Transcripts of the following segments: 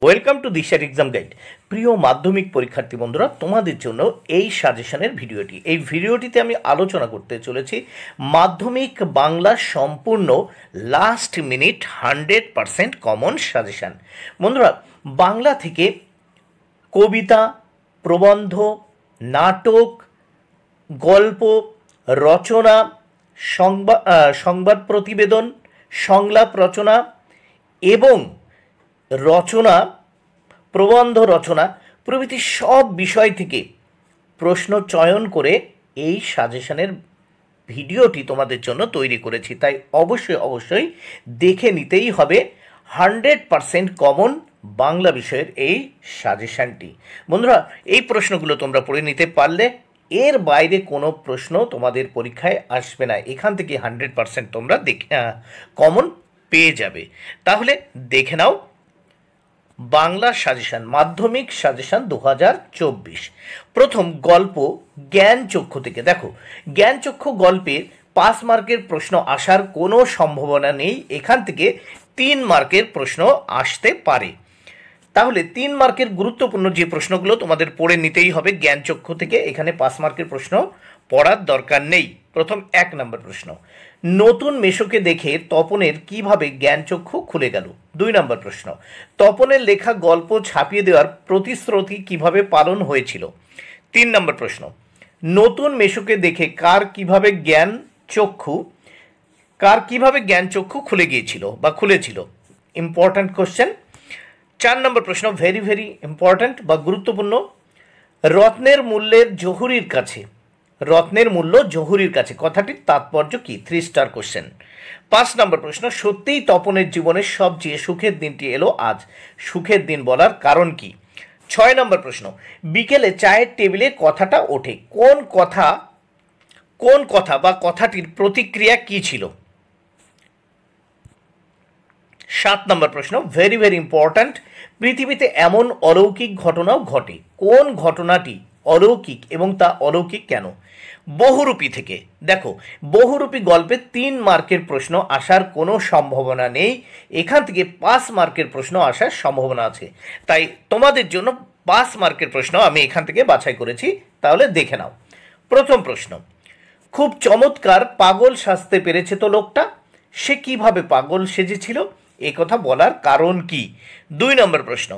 Welcome to দিশার exam guide. প্রিয় মাধ্যমিক পরীক্ষার্থী বন্ধুরা, তোমাদের জন্য এই সাজেশনের ভিডিওটিতে আমি আলোচনা করতে চলেছি মাধ্যমিক বাংলা সম্পূর্ণ লাস্ট মিনিট 100% কমন সাজেশান। বন্ধুরা, বাংলা থেকে কবিতা, প্রবন্ধ, নাটক, গল্প, রচনা, সংবাদ প্রতিবেদন, সংলাপ রচনা এবং রচনা, প্রবন্ধ রচনা প্রভৃতি সব বিষয় থেকে প্রশ্ন চয়ন করে এই সাজেশনের ভিডিওটি তোমাদের জন্য তৈরি করেছি। তাই অবশ্যই দেখে নিতেই হবে 100% কমন বাংলা বিষয়ের এই সাজেশানটি। বন্ধুরা, এই প্রশ্নগুলো তোমরা পড়ে নিতে পারলে এর বাইরে কোনো প্রশ্ন তোমাদের পরীক্ষায় আসবে না। এখান থেকে 100% তোমরা কমন পেয়ে যাবে। তাহলে দেখে নাও বাংলা সাজেশান, মাধ্যমিক সাজেশান 2024। প্রথম গল্প জ্ঞানচক্ষু থেকে। দেখো, জ্ঞানচক্ষু গল্পের 5 মার্কের প্রশ্ন আসার কোনো সম্ভাবনা নেই। এখান থেকে 3 মার্কের প্রশ্ন আসতে পারে। তাহলে 3 মার্কের গুরুত্বপূর্ণ যে প্রশ্নগুলো তোমাদের পড়ে নিতেই হবে জ্ঞানচক্ষু থেকে। এখানে 5 মার্কের প্রশ্ন পড়ার দরকার নেই। প্রথম 1 নম্বর প্রশ্ন, নতুন মেশোকে দেখে তপনের কিভাবে জ্ঞানচক্ষু খুলে গেল? 2 নম্বর প্রশ্ন, তপনের লেখা গল্প ছাপিয়ে দেওয়ার প্রতিশ্রুতি কিভাবে পালন হয়েছিল? 3 নম্বর প্রশ্ন, নতুন মেশোকে দেখে কার কিভাবে জ্ঞানচক্ষু খুলে গিয়েছিল বা খুলেছিল? Important question. 4 নম্বর প্রশ্ন, ভেরি ইম্পর্ট্যান্ট বা গুরুত্বপূর্ণ, রত্নের মূল্য জহুরির কাছে কথাটির তাৎপর্য কি? 3 স্টার কোশ্চেন। 5 নম্বর প্রশ্ন, সত্যিই তপনের জীবনের সবচেয়ে সুখের দিনটি এলো আজ, সুখের দিন বলার কারণ কি? 6 নম্বর প্রশ্ন, বিকেলে চায়ের টেবিলে কথাটা ওঠে, কোন কথা বা কথাটির প্রতিক্রিয়া কি ছিল? 7 নম্বর প্রশ্ন, ভেরি ইম্পর্ট্যান্ট, পৃথিবীতে এমন অলৌকিক ঘটনাও ঘটে, কোন ঘটনাটি অলৌকিক এবং তা অলৌকিক কেন? বহুরূপী থেকে। দেখো, বহুরূপী গল্পে 3 মার্কের প্রশ্ন আসার কোনো সম্ভাবনা নেই। এখান থেকে 5 মার্কের প্রশ্ন আসার সম্ভাবনা আছে। তাই তোমাদের জন্য 5 মার্কের প্রশ্ন আমি এখান থেকে বাছাই করেছি। তাহলে দেখে নাও। প্রথম প্রশ্ন, খুব চমৎকার পাগল সাজতে পেরেছে তো লোকটা, সে কিভাবে পাগল সেজেছিল? এই কথা বলার কারণ কি? 2 নম্বর প্রশ্ন,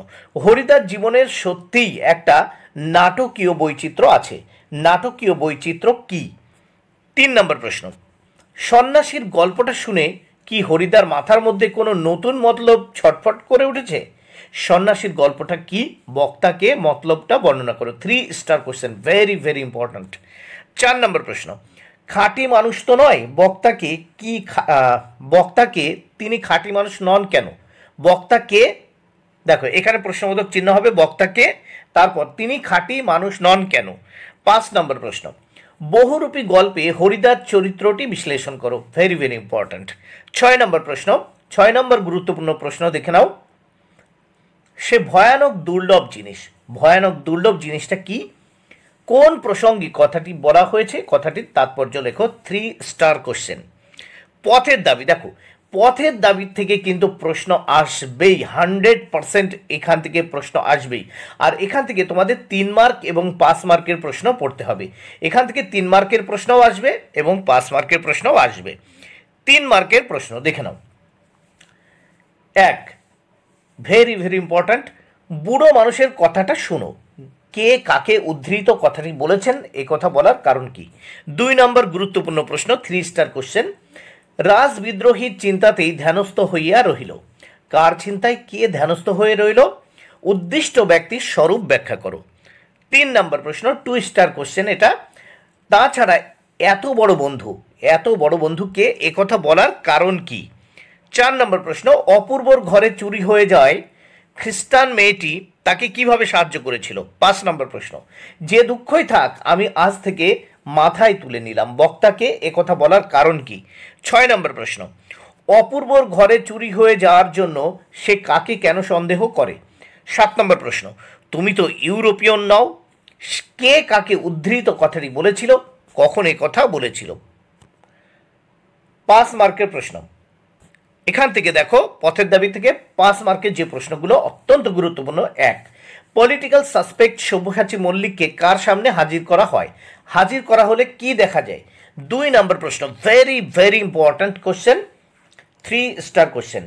হরিদার জীবনের সত্যিই একটা নাটকীয় বৈচিত্র্য আছে, নাটকীয় বৈচিত্র্য কি? 3 নম্বর প্রশ্ন, সন্ন্যাসীর গল্পটা শুনে কি হরিদার মাথার মধ্যে কোনো নতুন মতলব ছটফট করে উঠেছে? সন্ন্যাসীর গল্পটা কি? বক্তাকে মতলবটা বর্ণনা করো। 3 স্টার কোশ্চেন, ভেরি ইম্পর্ট্যান্ট। 4 নম্বর প্রশ্ন, খাঁটি মানুষ তো নয়, বক্তাকে তিনি খাঁটি মানুষ নন কেন? বক্তাকে, দেখো এখানে প্রশ্নবোধক চিহ্ন হবে বক্তাকে, তারপর তিনি খাঁটি মানুষ নন কেন? 5 নম্বর প্রশ্ন, বহুরূপী গল্পে হরিদার চরিত্রটি বিশ্লেষণ করো। Very important. 6 নম্বর প্রশ্ন, 6 নম্বর গুরুত্বপূর্ণ প্রশ্ন দেখে নাও, সে ভয়ানক দুর্লভ জিনিসটা কি? কোন প্রসঙ্গে কথাটি বলা হয়েছে? কথাটির তাৎপর্য লেখো। 3 স্টার কোশ্চেন। পথের দাবি। দেখো, পথের দাবির থেকে কিন্তু প্রশ্ন আসবেই, 100% এখান থেকে প্রশ্ন আসবেই। আর এখান থেকে তোমাদের 3 মার্ক এবং 5 মার্কের প্রশ্ন পড়তে হবে। এখান থেকে 3 মার্কের প্রশ্নও আসবে এবং 5 মার্কের প্রশ্নও আসবে। 3 মার্কের প্রশ্ন দেখে নাও। 1, ভেরি ইম্পর্ট্যান্ট, বুড়ো মানুষের কথাটা শোনো, কে কাকে উদ্ধৃত কথাটি বলেছেন? এই কথা বলার কারণ কি? 2 নম্বর গুরুত্বপূর্ণ প্রশ্ন, 3 স্টার কোশ্চেন, রাজবিদ্রোহীর চিন্তাতেই ধ্যানস্থ হইয়া রহিল, কার চিন্তায় কে ধ্যানস্থ হয়ে রইল? উদ্দিষ্ট ব্যক্তির স্বরূপ ব্যাখ্যা করো। 3 নম্বর প্রশ্ন, 2 স্টার কোশ্চেন এটা। তাছাড়া এত বড় বন্ধু কে? এ কথা বলার কারণ কি? 4 নম্বর প্রশ্ন, অপূর্বর ঘরে চুরি হয়ে যায় খ্রিস্টান মেয়েটি তাকে কিভাবে সাহায্য করেছিল? 5 নম্বর প্রশ্ন, যে দুঃখই থাক আমি আজ থেকে মাথায় তুলে নিলাম, বক্তাকে এ কথা বলার কারণ কি? 6 নম্বর প্রশ্ন, অপূর্বর ঘরে চুরি হয়ে যাওয়ার জন্য সে কাকে কেন সন্দেহ করে? 7 নম্বর প্রশ্ন, তুমি তো ইউরোপিয়ান নও, কে কাকে উদ্ধৃত কথাটি বলেছিল? কখন এ কথা বলেছিল? 5 মার্কের প্রশ্ন। এখান থেকে দেখো পথের দাবি থেকে 5 মার্কের যে প্রশ্নগুলো অত্যন্ত গুরুত্বপূর্ণ। 1, পলিটিক্যাল সাসপেক্ট সব্যসাচী মল্লিককে কার সামনে হাজির করা হয়? হাজির করা হলে কি দেখা যায়? 2 নম্বর প্রশ্ন, very very important question, 3 star question.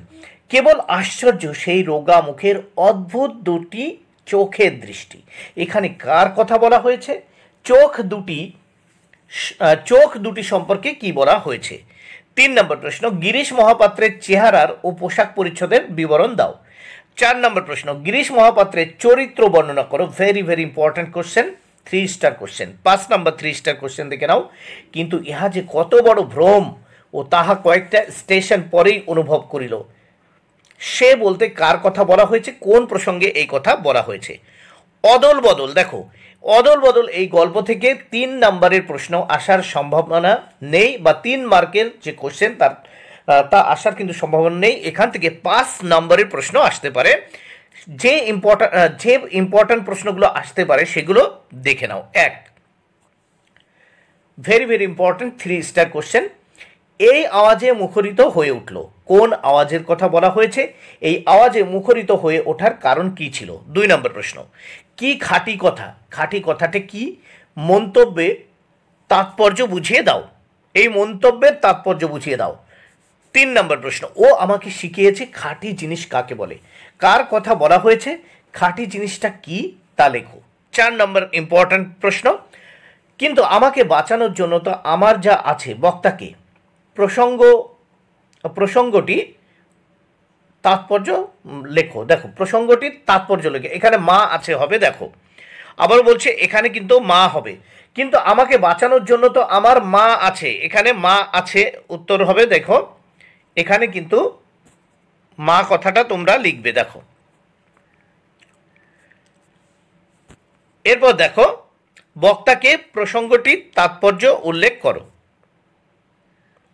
কেবল আশ্চর্য সেই রোগা মুখের অদ্ভুত দুটি চোখের দৃষ্টি। এখানে কার কথা বলা হয়েছে? চোখ দুটি সম্পর্কে কি বলা হয়েছে? 3 নম্বর প্রশ্ন, গিরিশ মহাপাত্রের চেহারার ও পোশাক পরিচ্ছদের বিবরণ দাও। 4 নম্বর প্রশ্ন, গিরিশ মহাপাত্রের চরিত্র বর্ণনা করো। Very very important question, 3 star question. 5 নম্বর 3 স্টার কোশ্চেন দেখে নাও। কিন্তু ইহা যে কত বড় ভ্রম ও তাহা কয়েকটা স্টেশন পরেই অনুভব করিল। সে বলতে কার কথা বলা হয়েছে? কোন প্রসঙ্গে এই কথা বলা হয়েছে? অদল বদল, দেখো অদল বদল এই গল্প থেকে 3 নম্বরের প্রশ্ন আসার সম্ভাবনা নেই, বা 3 মার্কের যে কোশ্চেন তা আসার কিন্তু সম্ভাবনা নেই। এখান থেকে 5 নম্বরের প্রশ্ন আসতে পারে। যে ইম্পর্ট্যান্ট প্রশ্নগুলো আসতে পারে সেগুলো দেখে নাও। 1, very very important 3 star question, এই আওয়াজে মুখরিত হয়ে উঠল। কোন আওয়াজের কথা বলা হয়েছে? এই আওয়াজে মুখরিত হয়ে ওঠার কারণ কি ছিল? 2 নম্বর প্রশ্ন, কি খাঁটি কথা? খাঁটি কথাটা কি? মন্তব্যে তাৎপর্য বুঝিয়ে দাও। এই মন্তব্যের তাৎপর্য বুঝিয়ে দাও। 3 নম্বর প্রশ্ন, ও আমাকে শিখিয়েছে খাঁটি জিনিস কাকে বলে। কার কথা বলা হয়েছে? খাঁটি জিনিসটা কি তা লেখো। 4 নম্বর ইম্পর্ট্যান্ট প্রশ্ন, কিন্তু আমাকে বাঁচানোর জন্য তো আমার যা আছে। বক্তাকে প্রসঙ্গটি তাৎপর্য লেখো। দেখো প্রসঙ্গটির তাৎপর্য লেখো। এখানে মা আছে হবে, দেখো আবার বলছে এখানে কিন্তু মা হবে। কিন্তু আমাকে বাঁচানোর জন্য তো আমার মা আছে, এখানে মা আছে উত্তর হবে। দেখো এখানে কিন্তু মা কথাটা তোমরা লিখবে। দেখো এরপর দেখো বক্তাকে প্রসঙ্গটির তাৎপর্য উল্লেখ করো।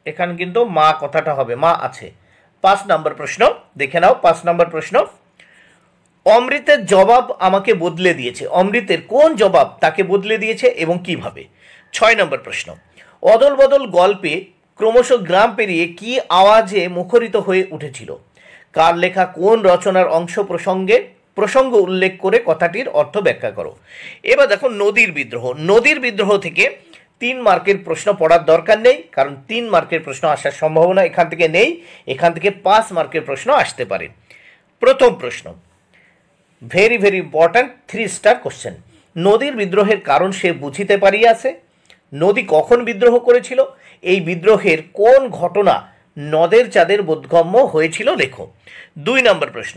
এখানে কিন্তু মা কথাটা হবে, মা আছে। 5 নম্বর প্রশ্ন দেখে নাও। 5 নম্বর প্রশ্ন, অমৃতের জবাব আমাকে বদলে দিয়েছে। অমৃতের কোন জবাব তাকে বদলে দিয়েছে এবং কিভাবে? 6 নম্বর প্রশ্ন, অদল বদল গল্পে ক্রমশ গ্রাম পেরিয়ে কি আওয়াজে মুখরিত হয়ে উঠেছিল? কার লেখা কোন রচনার অংশ প্রসঙ্গ উল্লেখ করে কথাটির অর্থ ব্যাখ্যা করো। এবার দেখো নদীর বিদ্রোহ। নদীর বিদ্রোহ থেকে 3 মার্কের প্রশ্ন পড়ার দরকার নেই, কারণ 3 মার্কের প্রশ্ন আসার সম্ভাবনা এখান থেকে নেই। এখান থেকে 5 মার্কের প্রশ্ন আসতে পারে। প্রথম প্রশ্ন, very very important 3 star question, নদীর বিদ্রোহের কারণ সে বুঝিতে পারিয়াছে। নদী কখন বিদ্রোহ করেছিল? এই বিদ্রোহের কোন ঘটনা নদের চাঁদের বোধগম্য হয়েছিল লেখো। 2 নম্বর প্রশ্ন,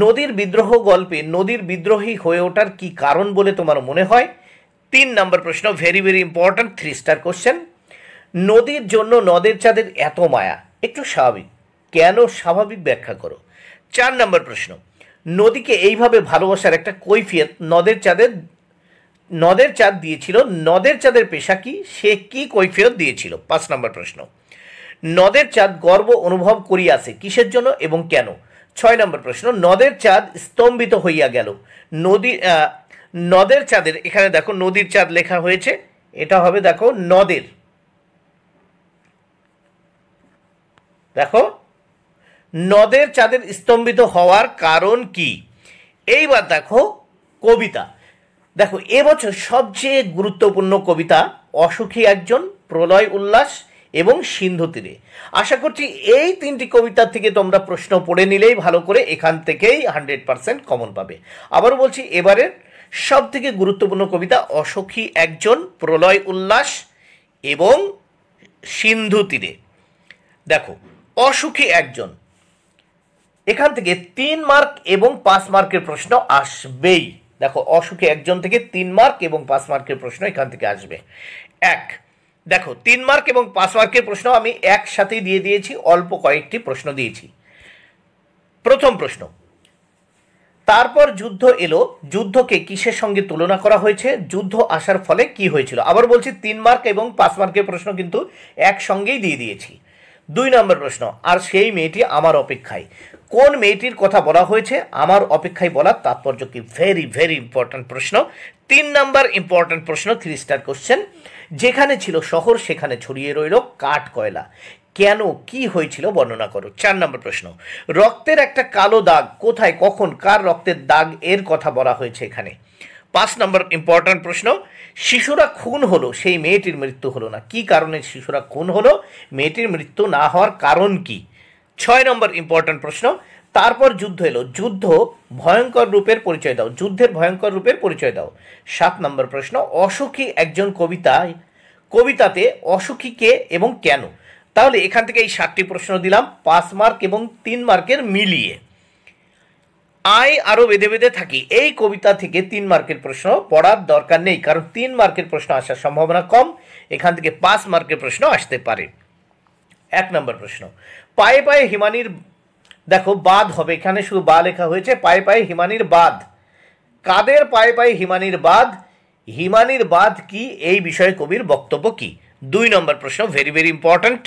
নদীর বিদ্রোহ গল্পে নদীর বিদ্রোহী হয়ে ওঠার কি কারণ বলে তোমার মনে হয়? 3 নম্বর প্রশ্ন, very very important 3 star question, নদীর জন্য নদের চাঁদের এত মায়া একটু স্বাভাবিক, কেন স্বাভাবিক ব্যাখ্যা করো। 4 নম্বর প্রশ্ন, নদীকে এইভাবে ভালোবাসার একটা কৈফিয়ত নদের চাঁদ দিয়েছিল। নদের চাঁদের পেশা কি? সে কি কৈফিয়ত দিয়েছিল? 5 নম্বর প্রশ্ন, নদের চাঁদ গর্ব অনুভব করিয়াছে কিসের জন্য এবং কেন? 6 নম্বর প্রশ্ন, নদের চাঁদ স্তম্ভিত হইয়া গেল। নদের চাঁদের, এখানে দেখো নদীর চাঁদ লেখা হয়েছে, এটা হবে দেখো নদের, দেখো নদের চাঁদের স্তম্ভিত হওয়ার কারণ কি? এইবার দেখো কবিতা। দেখো এবছর সবচেয়ে গুরুত্বপূর্ণ কবিতা অসুখী একজন, প্রলয় উল্লাস এবং সিন্ধু তীরে। আশা করছি এই 3টি কবিতার থেকে তোমরা প্রশ্ন পড়ে নিলেই ভালো করে এখান থেকেই 100% কমন পাবে। আবারও বলছি, এবারের সব থেকে গুরুত্বপূর্ণ কবিতা অসুখী একজন, প্রলয় উল্লাস এবং সিন্ধু তীরে। দেখো অসুখী একজন, এখান থেকে 3 মার্ক এবং 5 মার্কের প্রশ্ন আসবেই। দেখো অসুখী একজন থেকে 3 মার্ক এবং 5 মার্কের প্রশ্ন এখান থেকে আসবে। দেখো 3 মার্ক এবং 5 মার্কের প্রশ্ন আমি একসাথেই দিয়ে দিয়েছি, অল্প কয়েকটি প্রশ্ন দিয়েছি। প্রথম প্রশ্ন, তারপর যুদ্ধ এলো, যুদ্ধকে কিসের সঙ্গে তুলনা করা হয়েছে? যুদ্ধ আসার ফলে কি হয়েছিল? আবার বলছি 3 মার্ক এবং 5 মার্কের প্রশ্ন কিন্তু একসঙ্গেই দিয়ে দিয়েছি। 2 নম্বর প্রশ্ন, আর সেই মেয়েটি আমার অপেক্ষায়। কোন মেয়েটির কথা বলা হয়েছে? আমার অপেক্ষায় বলার তাৎপর্য কি? ভেরি ভেরি ইম্পর্ট্যান্ট প্রশ্ন। 3 নম্বর ইম্পর্ট্যান্ট প্রশ্ন, 3 স্টার কোশ্চেন, যেখানে ছিল শহর সেখানে ছড়িয়ে রইল কাঠ কয়লা। কেন, কি হয়েছিল বর্ণনা করো। 4 নম্বর প্রশ্ন, রক্তের একটা কালো দাগ কোথায়, কখন, কার রক্তের দাগ এর কথা বলা হয়েছে এখানে। 5 নম্বর ইম্পর্ট্যান্ট প্রশ্ন, শিশুরা খুন হলো সেই মেয়েটির মৃত্যু হলো না, কি কারণে শিশুরা খুন হলো, মেয়েটির মৃত্যু না হওয়ার কারণ কি। 6 নম্বর ইম্পর্ট্যান্ট প্রশ্ন, তারপর যুদ্ধ এলো, যুদ্ধ ভয়ঙ্কর রূপের পরিচয় দাও, যুদ্ধের ভয়ঙ্কর রূপের পরিচয় দাও। 7 নম্বর প্রশ্ন, অসুখী একজন কবিতাতে অসুখী কে এবং কেন। তাহলে এখান থেকে এই 7টি প্রশ্ন দিলাম 5 মার্ক এবং 3 মার্কের মিলিয়ে। আয় আরো বেঁধে বেঁধে থাকি, এই কবিতা থেকে 3 মার্কের প্রশ্ন পড়ার দরকার নেই, কারণ 3 মার্কের প্রশ্ন আসার সম্ভাবনা কম, এখান থেকে 5 মার্কের প্রশ্ন আসতে পারে। 1 নম্বর প্রশ্ন, পায়ে পায়ে হিমানির, দেখো বাদ হবে, এখানে শুধু বা লেখা হয়েছে, পায়ে পায়ে হিমানির বাদ, কাদের পায়ে পায়ে হিমানির বাদ, হিমানির বাদ কি, এই বিষয়ে কবির বক্তব্য কি। 2 নম্বর প্রশ্ন, ভেরি ভেরি ইম্পর্ট্যান্ট,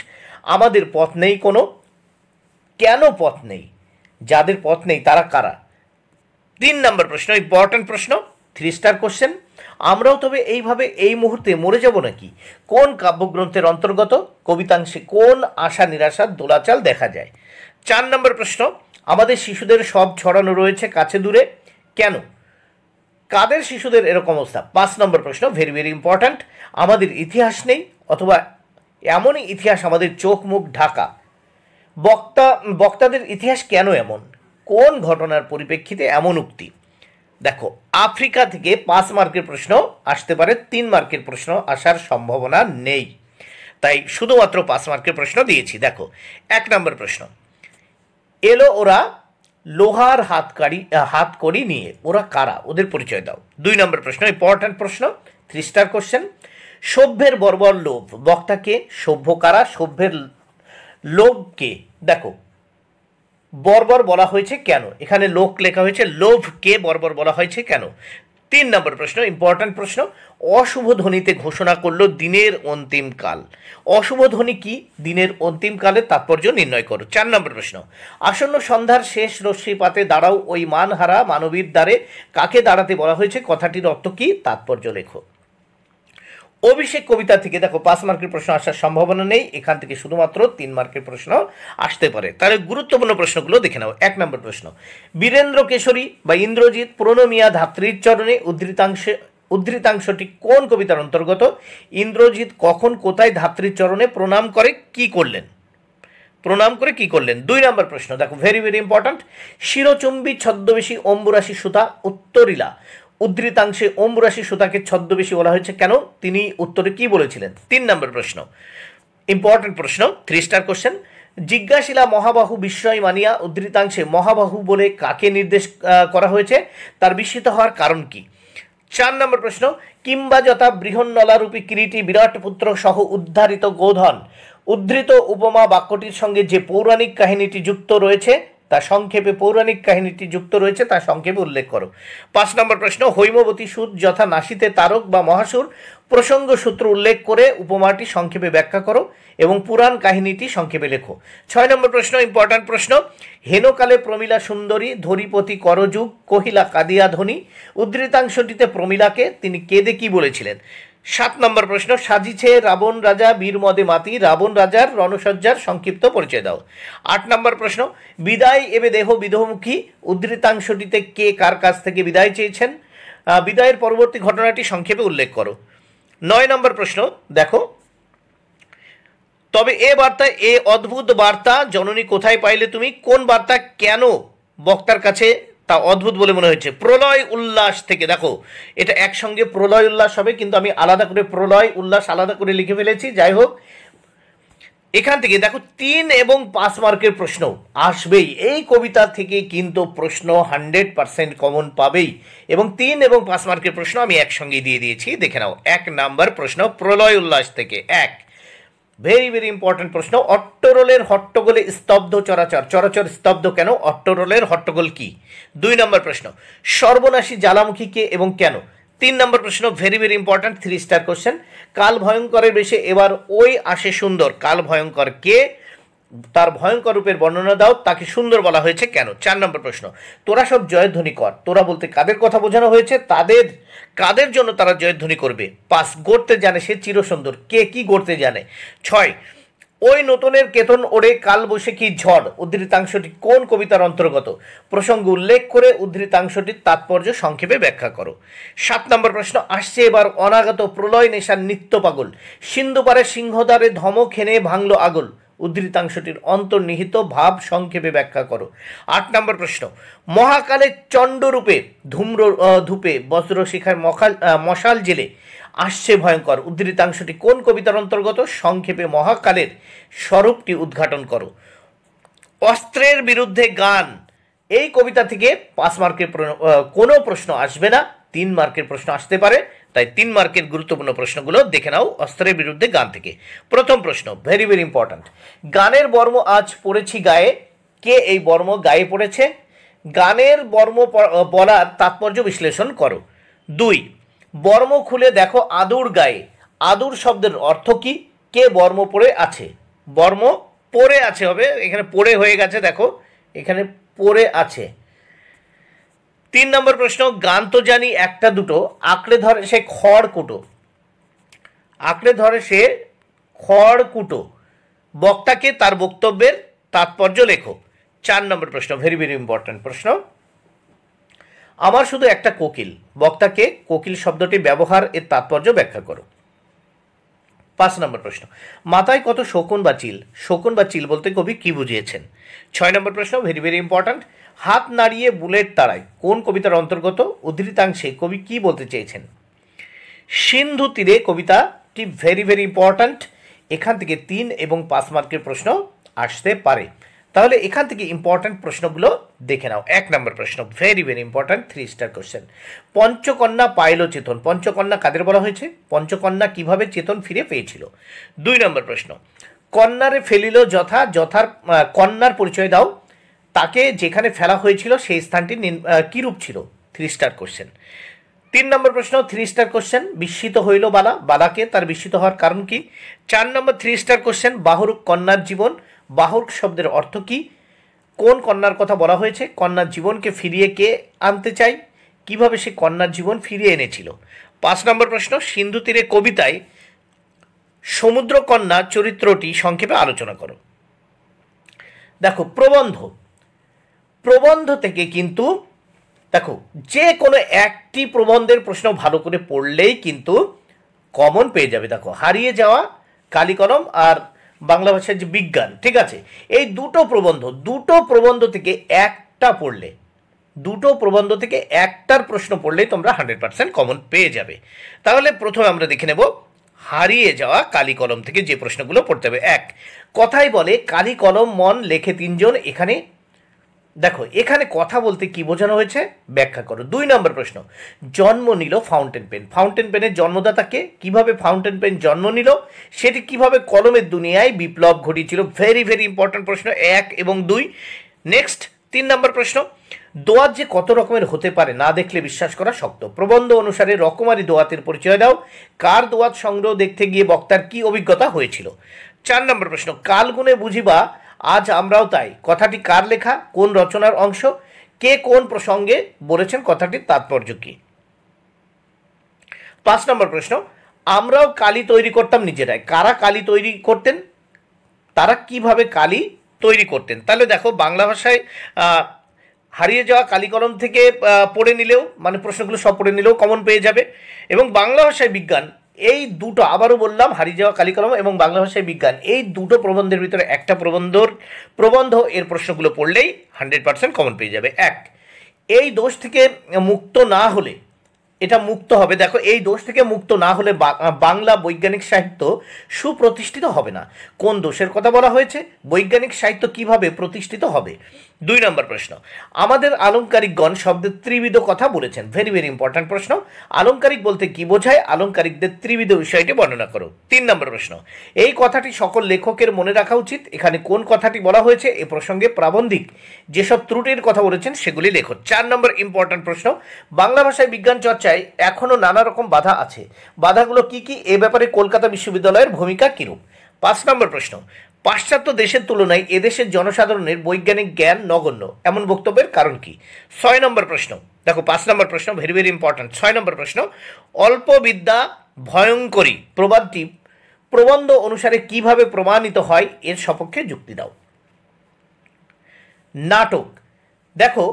আমাদের পথ নেই কোনো, কেন পথ নেই, যাদের পথ নেই তারা কারা। 3 নম্বর প্রশ্ন, ইম্পর্ট্যান্ট প্রশ্ন, 3 স্টার কোশ্চেন, আমরাও তবে এইভাবে এই মুহূর্তে মরে যাব নাকি, কোন কাব্যগ্রন্থের অন্তর্গত, কবিতাংশে কোন আশা নিরাশার দোলাচাল দেখা যায়। 4 নম্বর প্রশ্ন, আমাদের শিশুদের সব ছড়ানো রয়েছে কাছে দূরে, কেন, কাদের শিশুদের এরকম অবস্থা। 5 নম্বর প্রশ্ন, ভেরি ভেরি ইম্পর্ট্যান্ট, আমাদের ইতিহাস নেই অথবা এমনই ইতিহাস আমাদের চোখ মুখ ঢাকা, বক্তাদের ইতিহাস কেন এমন, কোন ঘটনার পরিপ্রেক্ষিতে এমন উক্তি। দেখো আফ্রিকা থেকে 5 মার্কের প্রশ্ন আসতে পারে, 3 মার্কের প্রশ্ন আসার সম্ভাবনা নেই, তাই শুধুমাত্র 5 মার্কের প্রশ্ন দিয়েছি। দেখো 1 নম্বর প্রশ্ন, এলো ওরা লোহার হাতকড়ি নিয়ে, ওরা কারা, ওদের পরিচয় দাও। 2 নম্বর প্রশ্ন, ইম্পর্ট্যান্ট প্রশ্ন, 3 স্টার কোশ্চেন, সভ্যের বর্বর লোভ, বক্তাকে, সভ্য কারা, সভ্যের লোভকে, দেখো বর্বর বলা হয়েছে কেন, এখানে লোক লেখা হয়েছে, লোভকে বর্বর বলা হয়েছে কেন। 3 নম্বর প্রশ্ন, ইম্পর্ট্যান্ট প্রশ্ন, অশুভ ধ্বনিতে ঘোষণা করলো দিনের অন্তিম কাল, অশুভ ধ্বনি কি, দিনের অন্তিম কালের তাৎপর্য নির্ণয় করো। 4 নম্বর প্রশ্ন, আসন্ন সন্ধ্যার শেষ রশ্মিপাতে দাঁড়াও ওই মানহারা মানবীর দ্বারে, কাকে দাঁড়াতে বলা হয়েছে, কথাটির অর্থ কি, তাৎপর্য লেখো। অভিষেক কবিতা থেকে দেখো 5 মার্কের প্রশ্ন আসার সম্ভাবনা নেই, এখান থেকে শুধুমাত্র 3 মার্কের প্রশ্ন আসতে পারে। তাহলে গুরুত্বপূর্ণ প্রশ্নগুলো দেখে নাও। 1 নম্বর প্রশ্ন, বীরেন্দ্র কেশরী বা ইন্দ্রজিৎ প্রণমিয়া ধাত্রীর চরণে, উদ্ধৃতাংশটি কোন কবিতার অন্তর্গত, ইন্দ্রজিৎ কখন কোথায় ধাত্রীর চরণে প্রণাম করে কি করলেন, 2 নম্বর প্রশ্ন, দেখো ভেরি ভেরি ইম্পর্ট্যান্ট, শিরচুম্বী ছদ্মবেশী অম্বুরাশি সুতা উত্তরিলা, উদ্ধৃতাংশে অম্বুরাশি সুতাকে ছদ্মবেশী বলা হয়েছে কেন, তিনি উত্তরে কি বলেছিলেন। 3 নম্বর প্রশ্ন, ইম্পর্ট্যান্ট প্রশ্ন, 3 স্টার কোশ্চেন, জিজ্ঞাসিলা মহাবাহু বিস্ময় মানিয়া, উদ্ধৃতাংশে মহাবাহু বলে কাকে নির্দেশ করা হয়েছে, তার বিস্মিত হওয়ার কারণ কি। 4 নম্বর প্রশ্ন, কিংবা যথা বৃহন্নলারূপী কিরীটি বিরাট পুত্র সহ উদ্ধারিত গোধন, উদ্ধৃত উপমা বাক্যটির সঙ্গে যে পৌরাণিক কাহিনীটি যুক্ত রয়েছে তা সংক্ষেপে উল্লেখ করো। 5 নম্বর প্রশ্ন, হৈমবতী সুর যথা নাসিতে তারক বা মহাসুর, প্রসঙ্গ সূত্র উল্লেখ করে উপমাটি সংক্ষেপে ব্যাখ্যা করো এবং পুরাণ কাহিনীটি সংক্ষেপে লেখো। 6 নম্বর প্রশ্ন, ইম্পর্ট্যান্ট প্রশ্ন, হেনকালে প্রমীলা সুন্দরী ধরিপতি করযুগ কহিলা কাদিয়া ধ্বনি, উদ্ধৃতাংশটিতে প্রমীলাকে তিনি কেঁদে কি বলেছিলেন। 7 নম্বর প্রশ্ন, সাজিছে রাবণ রাজা বীরমদে মাতি, রাবণ রাজার রণসজ্জার সংক্ষিপ্ত পরিচয় দাও। 8 নম্বর প্রশ্ন, বিদায় এবে দেহ বিধমুখী, উদ্ধৃতাংশটিতে কে কার কাছ থেকে বিদায় চেয়েছেন, বিদায়ের পরবর্তী ঘটনাটি সংক্ষেপে উল্লেখ করো। 9 নম্বর প্রশ্ন, দেখো তবে এ বার্তা, এ অদ্ভুত বার্তা জননী কোথায় পাইলে তুমি, কোন বার্তা কেন বক্তার কাছে তা অদ্ভুত বলে মনে হয়েছে। প্রলয় উল্লাস থেকে, দেখো এটা একসঙ্গে প্রলয় উল্লাস হবে, কিন্তু আমি আলাদা করে প্রলয় উল্লাস আলাদা করে লিখে ফেলেছি, যাই হোক এখান থেকে দেখো 3 এবং 5 মার্কের প্রশ্ন আসবেই, এই কবিতা থেকে কিন্তু প্রশ্ন 100% কমন পাবেই, এবং 3 এবং 5 মার্কের প্রশ্ন আমি একসঙ্গে দিয়ে দিয়েছি, দেখে নাও। 1 নাম্বার প্রশ্ন প্রলয় উল্লাস থেকে, 1 ভেরি ভেরি ইম্পর্টেন্ট প্রশ্ন, অট্টরোলের হট্টগোলে স্তব্ধ চরাচর, চরাচর স্তব্ধ কেন, অট্টরোলের হট্টগোল কি। 2 নম্বর প্রশ্ন, সর্বনাশী জ্বালামুখী কে এবং কেন। 3 নম্বর প্রশ্ন, very very important 3 star question, কাল ভয়ঙ্করের বেশে এবার ওই আসে সুন্দর, কাল ভয়ঙ্কর কে, তার ভয়ঙ্কর রূপের বর্ণনা দাও, তাকে সুন্দর বলা হয়েছে কেন। 4 নম্বর প্রশ্ন, তোরা সব জয়ধ্বনি কর, তোরা বলতে কাদের কথা বোঝানো হয়েছে, কাদের জন্য তারা জয়ধ্বনি করবে। 5 গড়তে জানে সে চিরসুন্দর, কে কি গড়তে জানে। 6 ওই নতুনের কেতন ওড়ে কাল বৈশাখী ঝড় উদ্ধৃতাংশটি কোন কবিতার অন্তর্গত? প্রসঙ্গ উল্লেখ করে উদ্ধৃতাংশটির তাৎপর্য সংক্ষেপে ব্যাখ্যা করো। 7 নম্বর প্রশ্ন, আসছে এবার অনাগত প্রলয় নেশার নিত্য পাগল, সিন্ধুপারে সিংহদ্বারে ধমক হেনে ভাঙল আগল, উদ্ধৃতাংশটির অন্তর্নিহিত ভাব সংক্ষেপে ব্যাখ্যা করো। 8 নম্বর প্রশ্ন, মহাকালের চণ্ডরূপে ধূপে বজ্রশিখার মশাল জেলে আসছে ভয়ঙ্কর, উদ্ধৃতাংশটি কোন কবিতার অন্তর্গত? সংক্ষেপে মহাকালের স্বরূপটি উদ্ঘাটন করো। অস্ত্রের বিরুদ্ধে গান, এই কবিতা থেকে 5 মার্কের কোনো প্রশ্ন আসবে না, 3 মার্কের প্রশ্ন আসতে পারে, তাই 3 মার্কের গুরুত্বপূর্ণ প্রশ্নগুলো দেখে নাও অস্ত্রের বিরুদ্ধে গান থেকে। প্রথম প্রশ্ন, ভেরি ভেরি ইম্পর্ট্যান্ট, গানের বর্ম আজ পড়েছি গায়ে, কে এই বর্ম গায়ে পড়েছে? গানের বর্ম বলার তাৎপর্য বিশ্লেষণ করো। 2, বর্ম খুলে দেখো আদুর গায়ে, আদুর শব্দের অর্থ কি? কে বর্ম পরে আছে? বর্ম পরে আছে হবে, এখানে পরে হয়ে গেছে, দেখো এখানে পরে আছে। 3 নম্বর প্রশ্ন, গান তো জানি একটা দুটো, আঁকড়ে ধরে সে খড়কুটো, আঁকড়ে ধরে সে খড়কুটো, বক্তাকে তার বক্তব্যের তাৎপর্য লেখো। 4 নম্বর প্রশ্ন, ভেরি ভেরি ইম্পর্ট্যান্ট প্রশ্ন, আমার শুধু একটা কোকিল, বক্তাকে কোকিল শব্দটি ব্যবহার এর তাৎপর্য ব্যাখ্যা করো। 5 নম্বর প্রশ্ন, মাথায় কত শকুন বা চিল, শকুন বা চিল বলতে কবি কি বুঝিয়েছেন? 6 নম্বর প্রশ্ন, ভেরি ভেরি ইম্পর্ট্যান্ট, হাত নাড়িয়ে বুলেট তাড়ায় কোন কবিতার অন্তর্গত? উদ্ধৃতাংশে কবি কি বলতে চেয়েছেন? সিন্ধু তীরে কবিতাটি ভেরি ভেরি ইম্পর্ট্যান্ট, এখান থেকে 3 এবং 5 মার্কের প্রশ্ন আসতে পারে। তাহলে এখান থেকে ইম্পর্ট্যান্ট প্রশ্নগুলো দেখে নাও। 1 নম্বর প্রশ্ন, very very important 3 star question, পঞ্চকন্যা পাইল চেতন, পঞ্চকন্যা কাদের বলা হয়েছে? পঞ্চকন্যা কিভাবে চেতন ফিরে পেয়েছিল? 2 নম্বর প্রশ্ন, কন্যারে ফেলিল যথার কন্যার পরিচয় দাও, তাকে যেখানে ফেলা হয়েছিল সেই স্থানটি কিরূপ ছিল? 3 স্টার কোশ্চেন। 3 নম্বর প্রশ্ন, 3 স্টার কোশ্চেন, বিস্মিত হইল বালা, বালাকে তার বিস্মিত হওয়ার কারণ কি? 4 নম্বর 3 স্টার কোশ্চেন, বাহুরূপ কন্যার জীবন, বাহুর শব্দের অর্থ কি? কোন কন্যার কথা বলা হয়েছে? কন্যার জীবনকে ফিরিয়ে কে আনতে চাই? কিভাবে সে কন্যার জীবন ফিরিয়ে এনেছিল? 5 নম্বর প্রশ্ন, সিন্ধু তীরে কবিতায় সমুদ্র কন্যা চরিত্রটি সংক্ষেপে আলোচনা করো। দেখো প্রবন্ধ থেকে কিন্তু দেখো যে কোনো একটি প্রবন্ধের প্রশ্ন ভালো করে পড়লেই কিন্তু কমন পেয়ে যাবে। দেখো, হারিয়ে যাওয়া কালিকলম আর বাংলা ভাষার যে বিজ্ঞান, ঠিক আছে, এই দুটো প্রবন্ধ থেকে একটা পড়লে, দুটো প্রবন্ধ থেকে একটার প্রশ্ন পড়লেই তোমরা 100% কমন পেয়ে যাবে। তাহলে প্রথমে আমরা দেখে নেব হারিয়ে যাওয়া কালিকলম থেকে যে প্রশ্নগুলো পড়তে হবে। 1, কথাই বলে কালি কলম মন লেখে 3 জন, এখানে দেখো এখানে কথা বলতে কি বোঝানো হয়েছে ব্যাখ্যা করো। 2 নম্বর প্রশ্ন, জন্ম নিল ফাউন্টেন পেন, ফাউন্টেন পেনের জন্মদাতাকে, কিভাবে ফাউন্টেন পেন জন্ম নিল, সেটি কিভাবে কলমের দুনিয়ায় বিপ্লব ঘটিয়েছিল। ভেরি ভেরি ইম্পর্টেন্ট প্রশ্ন 1 এবং 2। নেক্সট 3 নম্বর প্রশ্ন, দোয়াত যে কত রকমের হতে পারে না দেখলে বিশ্বাস করা শক্ত, প্রবন্ধ অনুসারে রকমারি দোয়াতের পরিচয় দাও, কার দোয়াত সংগ্রহ দেখতে গিয়ে বক্তার কি অভিজ্ঞতা হয়েছিল। 4 নম্বর প্রশ্ন, কাল গুণে বুঝিবা আজ আমরাও তাই, কথাটি কার লেখা, কোন রচনার অংশ, কে কোন প্রসঙ্গে বলেছেন, কথাটির তাৎপর্য কি। 5 নম্বর প্রশ্ন, আমরাও কালি তৈরি করতাম নিজেরাই, কারা কালি তৈরি করতেন, তারা কিভাবে কালি তৈরি করতেন। তাহলে দেখো বাংলা ভাষায় হারিয়ে যাওয়া কালিকলম থেকে পড়ে নিলেও, মানে প্রশ্নগুলো সব পড়ে নিলেও কমন পেয়ে যাবে, এবং বাংলা ভাষায় বিজ্ঞান, এই দুটো, আবারও বললাম, হারিয়ে যাওয়া কালিকলম এবং বাংলা ভাষায় বিজ্ঞান, এই দুটো প্রবন্ধের ভিতরে একটা প্রবন্ধ এর প্রশ্নগুলো পড়লেই 100% কমন পেয়ে যাবে। 1, এই দোষ থেকে মুক্ত না হলে, এটা মুক্ত হবে, দেখো এই দোষ থেকে মুক্ত না হলে বাংলা বৈজ্ঞানিক সাহিত্য সুপ্রতিষ্ঠিত হবে না। কোন দোষের কথা বলা হয়েছে? বৈজ্ঞানিক সাহিত্য কিভাবে প্রতিষ্ঠিত হবে। 2 নম্বর প্রশ্ন, আমাদের আলংকারিকগণ শব্দের ত্রিবিধ কথা বলেছেন। ভেরি ভেরি ইম্পর্ট্যান্ট প্রশ্ন, আলংকারিক বলতে কি বোঝায়, আলংকারিকদের ত্রিবিধ বিষয়টি বর্ণনা করো। 3 নম্বর প্রশ্ন, এই কথাটি সকল লেখকের মনে রাখা উচিত, এখানে কোন কথাটি বলা হয়েছে, এ প্রসঙ্গে প্রাবন্ধিক যেসব ত্রুটির কথা বলেছেন সেগুলি লেখো। 4 নম্বর ইম্পর্ট্যান্ট প্রশ্ন, বাংলা ভাষায় বিজ্ঞান চর্চায় এখনো নানা রকম বাধা আছে, বাধাগুলো কি কি, এ ব্যাপারে কলকাতা বিশ্ববিদ্যালয়ের ভূমিকা কিরূপ। 5 নম্বর প্রশ্ন, পাশ্চাত্য দেশের তুলনায় এদেশের জনসাধারণের বৈজ্ঞানিক জ্ঞান নগণ্য, এমন বক্তব্যের কারণ কি। 6 নম্বর প্রশ্ন, দেখো 5 নম্বর প্রশ্ন ভেরি ভেরি ইম্পর্ট্যান্ট। 6 নম্বর প্রশ্ন, অল্প বিদ্যা ভয়ঙ্করী প্রবাদটি প্রবন্ধ অনুসারে কিভাবে প্রমাণিত হয় এর সপক্ষে যুক্তি দাও। নাটক, দেখো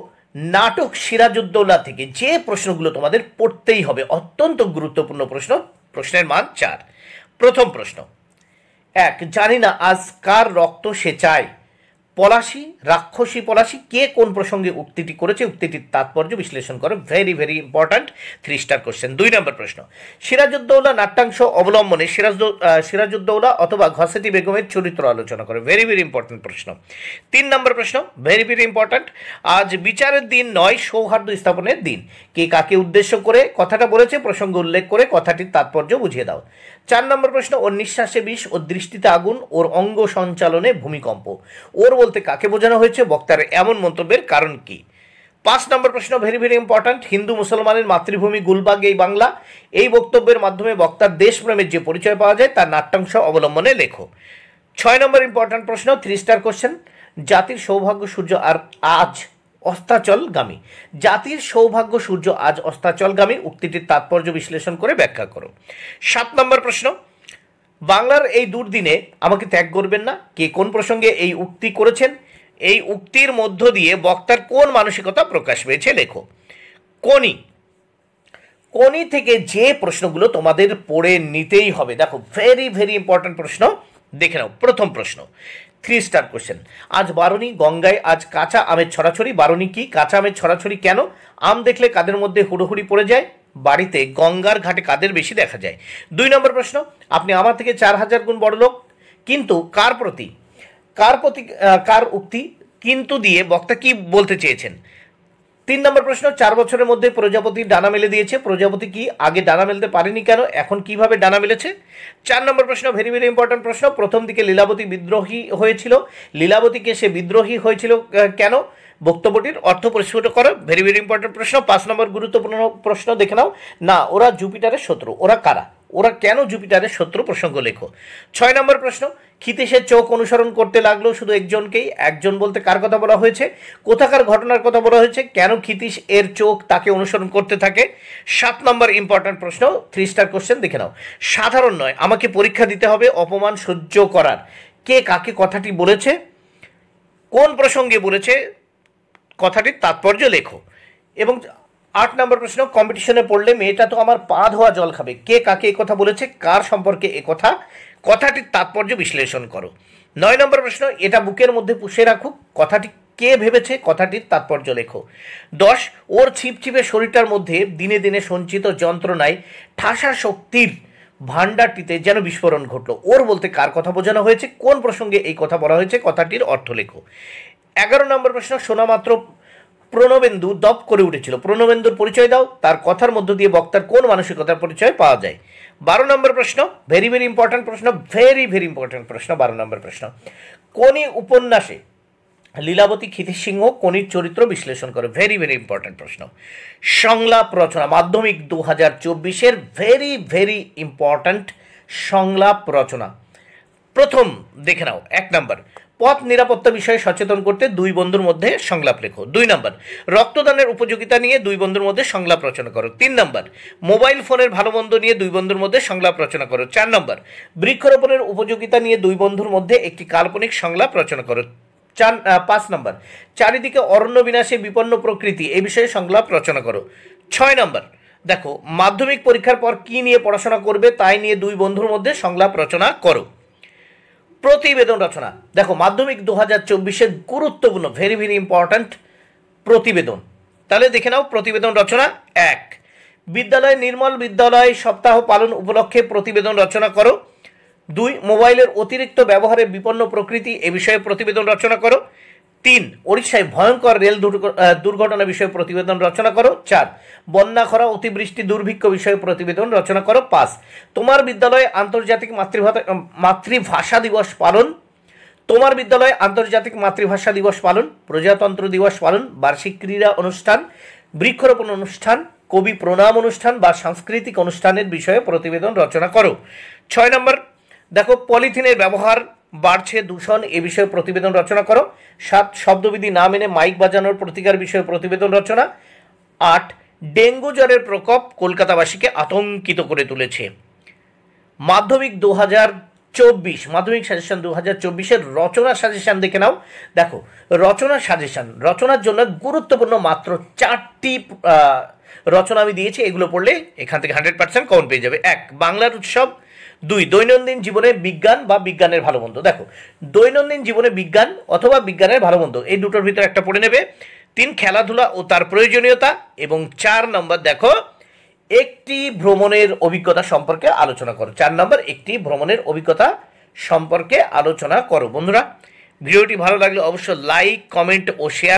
নাটক সিরাজউদ্দৌলা থেকে যে প্রশ্নগুলো তোমাদের পড়তেই হবে, অত্যন্ত গুরুত্বপূর্ণ প্রশ্ন, প্রশ্নের মান 4। প্রথম প্রশ্ন, 1, জানি না আজ কার রক্ত সে চায়। পলাশী, রাক্ষসী পলাশী, কে কোন প্রসঙ্গে উক্তিটি করেছে, উক্তিটির তাৎপর্য বিশ্লেষণ করো। Very very important 3 star question. 2 নম্বর প্রশ্ন, সিরাজউদ্দৌলা নাট্যাংশ অবলম্বনে সিরাজউদ্দৌলা অথবা ঘসেটি বেগমের চরিত্র আলোচনা করো। ভেরি ভেরি ইম্পর্ট্যান্ট প্রশ্ন। 3 নম্বর প্রশ্ন, ভেরি ভেরি ইম্পর্ট্যান্ট, আজ বিচারের দিন নয় সৌহার্দ্য স্থাপনের দিন। কে কাকে উদ্দেশ্য করে কথাটা বলেছে, প্রসঙ্গ উল্লেখ করে কথাটির তাৎপর্য বুঝিয়ে দাও। 4 নম্বর প্রশ্ন, ওর নিঃশ্বাসে বিষ, ওর দৃষ্টিতে আগুন, ওর অঙ্গ সঞ্চালনে ভূমিকম্প। ওর বলতে কাকে বোঝানো হয়েছে, বক্তার এমন মন্তব্যের কারণ কি। 5 নম্বর প্রশ্ন, ভেরি ভেরি ইম্পর্ট্যান্ট, হিন্দু মুসলমানের মাতৃভূমি গুলবাগ এই বাংলা। এই বক্তব্যের মাধ্যমে বক্তার দেশপ্রেমের যে পরিচয় পাওয়া যায় তার নাট্যাংশ অবলম্বনে লেখো। 6 নম্বর ইম্পর্ট্যান্ট প্রশ্ন, 3 স্টার কোশ্চেন, জাতির সৌভাগ্য সূর্য আর আজ অস্তাচলগামী। জাতির সৌভাগ্য সূর্য আজ অস্তাচলগামী, উক্তিটির তাৎপর্য বিশ্লেষণ করে ব্যাখ্যা করো। 7 নম্বর প্রশ্ন, বাংলার এই দুর্দিনে আমাকে ত্যাগ করবেন না, কে কোন প্রসঙ্গে এই উক্তি করেছেন, এই উক্তির মধ্য দিয়ে বক্তার কোন মানসিকতা প্রকাশ পেয়েছে লেখো। কোনি থেকে যে প্রশ্নগুলো তোমাদের পড়ে নিতেই হবে, দেখো ভেরি ভেরি ইম্পর্ট্যান্ট প্রশ্ন, দেখে নাও। প্রথম প্রশ্ন, 3 স্টার কোশ্চেন, আজ বারণী গঙ্গায় আজ কাঁচা আমের ছড়াছড়ি। বারণী কি, কাঁচা আমের ছড়াছড়ি কেন, আম দেখলে কাদের মধ্যে হুড়োহুড়ি পড়ে যায়, বাড়িতে গঙ্গার ঘাটে কাদের বেশি দেখা যায়। 2 নম্বর প্রশ্ন, আপনি আমার থেকে 4000 গুণ বড় লোক, কিন্তু কার উক্তি কিন্তু দিয়ে বক্তা কি বলতে চেয়েছেন। 3 নম্বর প্রশ্ন, 4 বছরের মধ্যে প্রজাপতি ডানা মেলে দিয়েছে, প্রজাপতি কি আগে ডানা মেলতে পারেনি কেন, এখন কিভাবে ডানা মেলেছে। 4 নম্বর প্রশ্ন, ভেরি ভেরি ইম্পর্ট্যান্ট প্রশ্ন, প্রথম দিকে লীলাবতী বিদ্রোহী হয়েছিল, লীলাবতীকে সে বিদ্রোহী হয়েছিল কেন, বক্তব্যটির অর্থ পরিস্ফুট করো। ভেরি ভেরি ইম্পর্ট্যান্ট প্রশ্ন। 5 নম্বর গুরুত্বপূর্ণ প্রশ্ন, দেখে নাও। না, ওরা জুপিটারের শত্রু, ওরা কারা, ওরা কেন জুপিটারের শত্রু, প্রসঙ্গ লেখো। 6 নম্বর প্রশ্ন, ক্ষিতীশের চোখ অনুসরণ করতে লাগলো শুধু একজনকেই, একজন বলতে কার কথা বলা হয়েছে, কোথাকার ঘটনার কথা বলা হয়েছে, কেন ক্ষিতীশ এর চোখ তাকে অনুসরণ করতে থাকে। 7 নম্বর ইম্পর্ট্যান্ট প্রশ্ন, 3 স্টার কোশ্চেন, দেখে নাও। সাধারণ নয়, আমাকে পরীক্ষা দিতে হবে অপমান সহ্য করার, কে কাকে কথাটি বলেছে, কোন প্রসঙ্গে বলেছে, কথাটির তাৎপর্য লেখো। এবং 8 নম্বর প্রশ্ন, কম্পিটিশনে পড়লে মেয়েটা তো আমার পা ধোয়া জল খাবে, কে কাকে একথা বলেছে, কার সম্পর্কে একথা, কথাটির তাৎপর্য বিশ্লেষণ করো। 9 নম্বর প্রশ্ন, এটা বুকের মধ্যে পুষে রাখুক, কথাটি কে ভেবেছে, কথাটির তাৎপর্য লেখো। 10, ওর ছিপছিপে শরীরটার মধ্যে দিনে দিনে সঞ্চিত যন্ত্রণায় ঠাসা শক্তির ভাণ্ডারটিতে যেন বিস্ফোরণ ঘটলো, ওর বলতে কার কথা বোঝানো হয়েছে, কোন প্রসঙ্গে এই কথা বলা হয়েছে, কথাটির অর্থ লেখো। 11 নম্বর প্রশ্ন, শোনামাত্র প্রণবেন্দু দপ করে উঠেছিল, প্রণবেন্দুর পরিচয় দাও, তার কথার মধ্য দিয়ে বক্তার কোন মানসিকতার পরিচয় পাওয়া যায়। 12 নম্বর প্রশ্ন, ভেরি ভেরি ইম্পর্ট্যান্ট প্রশ্ন, ভেরি ভেরি ইম্পর্ট্যান্ট প্রশ্ন। 12 নম্বর প্রশ্ন, কোনি উপন্যাসে লীলাবতী ক্ষিতীশ সিংহ কোনির চরিত্র বিশ্লেষণ করে। ভেরি ভেরি ইম্পর্ট্যান্ট প্রশ্ন। সংলাপ রচনা, মাধ্যমিক 2024-এর ভেরি ভেরি ইম্পর্ট্যান্ট সংলাপ রচনা। প্রথম দেখে নাও, 1 নম্বর, পথ নিরাপত্তা বিষয়ে সচেতন করতে 2 বন্ধুর মধ্যে সংলাপ লেখো। 2 নম্বর, রক্তদানের উপযোগিতা নিয়ে 2 বন্ধুর মধ্যে সংলাপ রচনা করো। 3 নম্বর, মোবাইল ফোনের ভালো মন্দ নিয়ে 2 বন্ধুর মধ্যে সংলাপ রচনা করো। 4 নম্বর, বৃক্ষরোপণের উপযোগিতা নিয়ে 2 বন্ধুর মধ্যে একটি কাল্পনিক সংলাপ রচনা করো। 5 নম্বর, চারিদিকে অরণ্য বিনাশে বিপন্ন প্রকৃতি, এই বিষয়ে সংলাপ রচনা করো। 6 নম্বর, দেখো মাধ্যমিক পরীক্ষার পর কি নিয়ে পড়াশোনা করবে তাই নিয়ে 2 বন্ধুর মধ্যে সংলাপ রচনা করো। প্রতিবেদন রচনা, দেখো মাধ্যমিক 2024-এর গুরুত্বপূর্ণ ভেরি ভেরি ইম্পর্ট্যান্ট প্রতিবেদন, তাহলে দেখে নাও। প্রতিবেদন রচনা 1, বিদ্যালয় নির্মল বিদ্যালয় সপ্তাহ পালন উপলক্ষে প্রতিবেদন রচনা করো। 2, মোবাইলের অতিরিক্ত ব্যবহারে বিপন্ন প্রকৃতি, এ বিষয়ে প্রতিবেদন রচনা করো। 3, ওড়িশায় ভয়ঙ্কর রেল দুর্ঘটনা বিষয়ে প্রতিবেদন রচনা করো। 4, বন্যা খরা অতিবৃষ্টি দুর্ভিক্ষ বিষয়ে প্রতিবেদন রচনা করো। 5, তোমার বিদ্যালয়ে আন্তর্জাতিক মাতৃভাষা দিবস পালন, তোমার বিদ্যালয়ে আন্তর্জাতিক মাতৃভাষা দিবস পালন, প্রজাতন্ত্র দিবস পালন, বার্ষিক ক্রীড়া অনুষ্ঠান, বৃক্ষরোপণ অনুষ্ঠান, কবি প্রণাম অনুষ্ঠান বা সাংস্কৃতিক অনুষ্ঠানের বিষয়ে প্রতিবেদন রচনা করো। 6 নম্বর, দেখো পলিথিনের ব্যবহার বাড়ছে, দূষণ, এ বিষয়ে প্রতিবেদন রচনা করো। 7, শব্দবিধি না মেনে মাইক বাজানোর প্রতিকার বিষয়ে প্রতিবেদন রচনা। 8, ডেঙ্গু জ্বরের প্রকোপ কলকাতাবাসীকে আতঙ্কিত করে তুলেছে। মাধ্যমিক মাধ্যমিক সাজেশন 2024-এর রচনা সাজেশন দেখে নাও। দেখো, রচনা সাজেশন, রচনার জন্য গুরুত্বপূর্ণ মাত্র 4টি রচনা আমি দিয়েছি। এগুলো পড়লে এখান থেকে 100% কমন পেয়ে যাবে। 1, বাংলার উৎসব। 2, দৈনন্দিন জীবনে বিজ্ঞান বা বিজ্ঞানের ভালো মন্দ। দেখো, দৈনন্দিন জীবনে বিজ্ঞান অথবা বিজ্ঞানের ভালো মন্দ, এই দুটোর ভিতরে একটা পড়ে নেবে। 3, খেলাধুলা ও তার প্রয়োজনীয়তা। এবং 4 নম্বর দেখো, একটি ভ্রমণের অভিজ্ঞতা সম্পর্কে আলোচনা করো। 4 নম্বর, একটি ভ্রমণের অভিজ্ঞতা সম্পর্কে আলোচনা করো। বন্ধুরা, ভিডিওটি ভালো লাগলে অবশ্যই লাইক, কমেন্ট ও শেয়ার